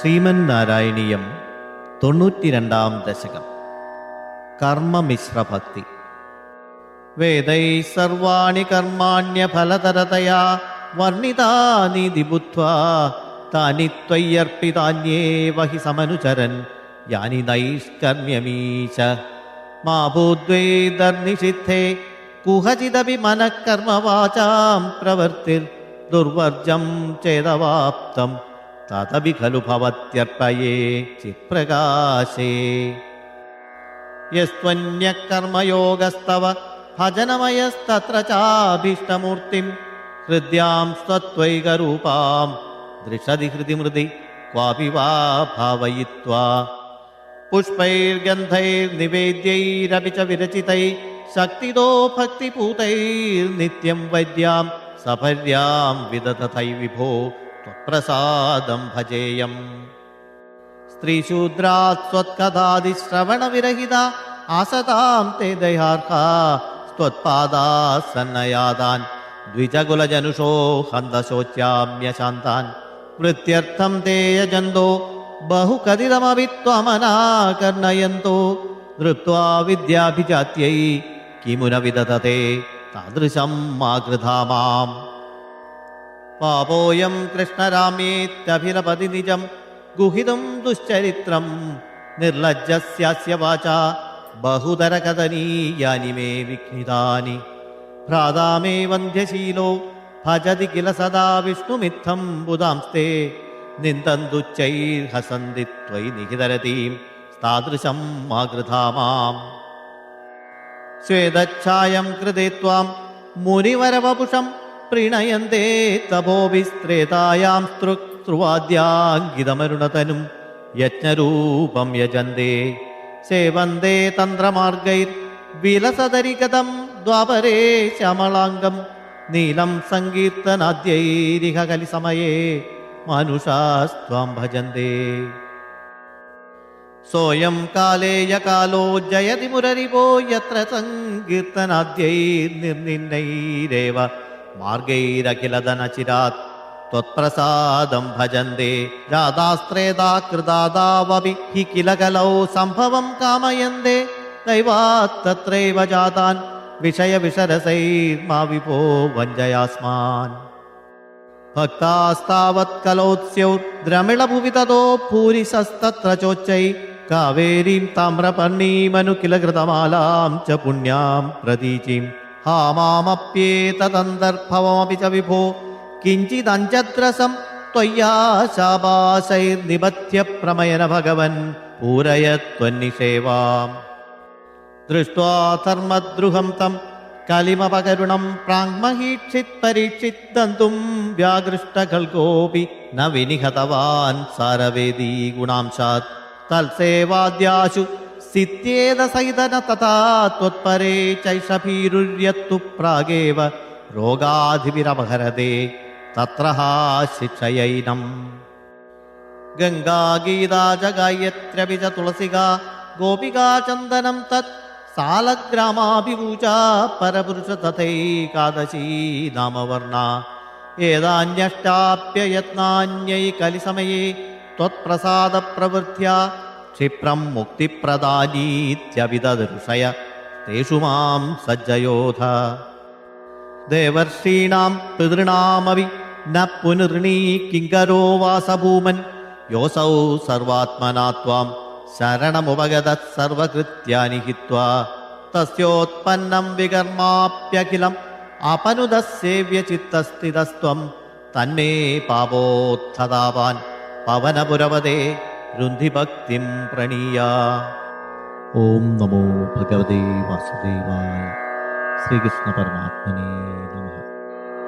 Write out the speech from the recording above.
ശ്രീമൻ നാരായണീയം 92-ാം ദശകം. കർമ്മമിശ്രഭക്തി. വേദൈ സർവാണി കർമാണ്യഫലതരതയാ വർണ്ണിതാനീതി ബുദ്ധ്വാ താനി ത്വയ്യർപ്പിതാന്യേവ he സമനുചരൻ യാനി നൈഷ്കർമ്യമീശ മാ ഭൂദ്വൈതർനിഷിദ്ധേ കുഹചിദപി മനഃകർമ്മവാചാം പ്രവൃത്തിർ ദുർവർജം ചേതവാപ്തം തതപി ഖലു ഭവത്യർപ്പയേ ചിത്പ്രകാശേ. യസ്ത്വന്യകർമ്മയോഗസ്തവ ഭജനമയസ്തത്ര ചാഭീഷ്ടമൂർത്തിം ഹൃദ്യാം സ്വത്വൈകരൂപാം ദൃശതി ഹൃദി ക്വാപി വാ ഭാവയിത്വാ പുഷ്പൈർഗന്ധൈർനിവേദ്യൈരപി ച വിരചിതൈ ശക്തിദോ ഭക്തിപൂതൈർനിത്യം വൈദ്യാം സഭര്യാം വിദധതൈ വിഭോ ത്വത്പ്രസാദം ഭജേയം. സ്ത്രീശൂദ്രാത് സ്വത്കഥാദിശ്രവണവിരഹിത ആസതാം തേ ദയാർഹാ സ്ത്വത്പാദാസന്നയാതാൻ ദ്വിജകുലജനുഷോ ഹന്തശോച്യാമ്യശാന്താൻ വൃത്യർത്ഥം തേ യജന്തോ ബഹുകഥിതമപി ത്വമനാകർണയന്തോ ധൃത്വാ വിദ്യാഭിജാത്यै കിമുന വിദധതേ താദൃശം മാകൃധാ മാം. പാപോയം കൃഷ്ണരാമേത്യഭിലപതി നിജം ഗുഹിതം ദുശ്ചരിത്രം നിർലജ്ജസ്യാസ്യ വാചാ ബഹുതരകഥനീയാനി മേ വിഘ്നിതാനി. ഭ്രാതാ മേ വന്ധ്യശീലോ ഭജതി കില സദാ വിഷ്ണുമിത്തം ബുധാംസ്തേ നിന്ദന്തുച്ചൈർഹസന്തി ത്വയി നിഹിതരതീം താദൃശം മാകൃധാ മാം. ശ്വേതച്ഛായം കൃതേ ത്വാം മുനിവരവപുഷം പ്രീണയന്തേ തപോവിസ്ത്രേതായാം സ്ത്രുവാദ്യാങ്കിതമരുണതനും യജ്ഞരൂപം യജന്തേ സേവന്തേ തന്ത്രമാർഗൈർ വിലസദരിഗതം ദ്വാപരേ ശ്യാമളാംഗം നീലം സങ്കീർത്തനാദ്യൈരിഹ കലിസമയേ മാനുഷാസ്ത്വാം ഭജന്തേ. സോയം കാലേയ കാലോ ജയതി മുരരിവോ യത്ര സങ്കീർത്തനാദ്യൈർനിർനിന്നൈരേവ മാർഗൈരഖിലധനചിരാത് ത്വത്പ്രസാദം ഭജന്തേ. ജാതാസ്ത്രേതാ കൃതാദാവപി ഹി കില കലൗ സംഭവം കാമയന്തേ ദൈവാത് തത്രൈവ ജാതാൻ വിഷയവിഷരസൈർമാ വിഭോ വഞ്ചയാസ്മാൻ. ഭക്താസ്താവത് കലോത്സ്യൗദ്രമിളഭുവി തതോ ഭൂരിശസ്തത്ര ചോച്ചൈ കാവേരീം താമ്രപർണീമനു കില കൃതമാലാം ച പുണ്യാം പ്രതീചീം. ഹാ മാമപ്യേതദന്തർഭവമപി ച വിഭോ കിഞ്ചിദഞ്ചദ്രസം ത്വയ്യാശാപാശൈർനിബധ്യ പ്രമയന ഭഗവൻ പൂരയത്വന്നിഷേവാം. ദൃഷ്ട്വാ ധർമ്മദ്രുഹം തം കലിമപകരുണം പ്രാങ്മഹീക്ഷിത് പരീക്ഷിത് ദന്തും വ്യാകൃഷ്ടഖൽഗോപി ന വിനിഹതവാൻ സാരവേദീ ഗുണാംശാത് തൽസേവാദ്യാശു സിത്യേദസൈതന തഥാ ത്വത്പരേ ചൈഷഭീരുര്യത്തു പ്രാഗേവ രോഗാധിപിരപഹരതേ തത്ര ഹാ ശിക്ഷയൈനം. ഗംഗാഗീതാ ച ഗായത്ര്യപി ച തുളസികാ ഗോപികാ ചന്ദനം തത് സാലഗ്രാമാഭിപൂജാ പരപുരുഷ തഥൈകാദശീ നാമവർണ. ഏതാന്യഷ്ടാപ്യയത്നാന്യൈ കലിസമയേ ത്വത്പ്രസാദ പ്രവൃത്യാ ക്ഷിപ്രം മുക്തിപ്രദാനീത്യവിദർശയ തേഷു മാം സജ്ജയോധ. ദേവർഷീണാം പിതൃണാമവി ന പുനർണീ കിങ്കരോ വാസഭൂമൻ യോസൗ സർവാത്മനാ ത്വാം ശരണമുപഗതഃ സർവകൃത്യാനി ഹിത്വാ തസ്യോത്പന്നം വികർമാപ്യഖിലം അപനുദസ്സേവ്യചിത്തസ്ഥിതസ്ത്വം തന്മേ പാപോത്ഥതാവാൻ പവനപുരവദേ രുന്ധി ഭക്തിം പ്രണീയ. ഓം നമോ ഭഗവതേ വാസുദേവായ. ശ്രീകൃഷ്ണ പരമാത്മനേ നമഃ.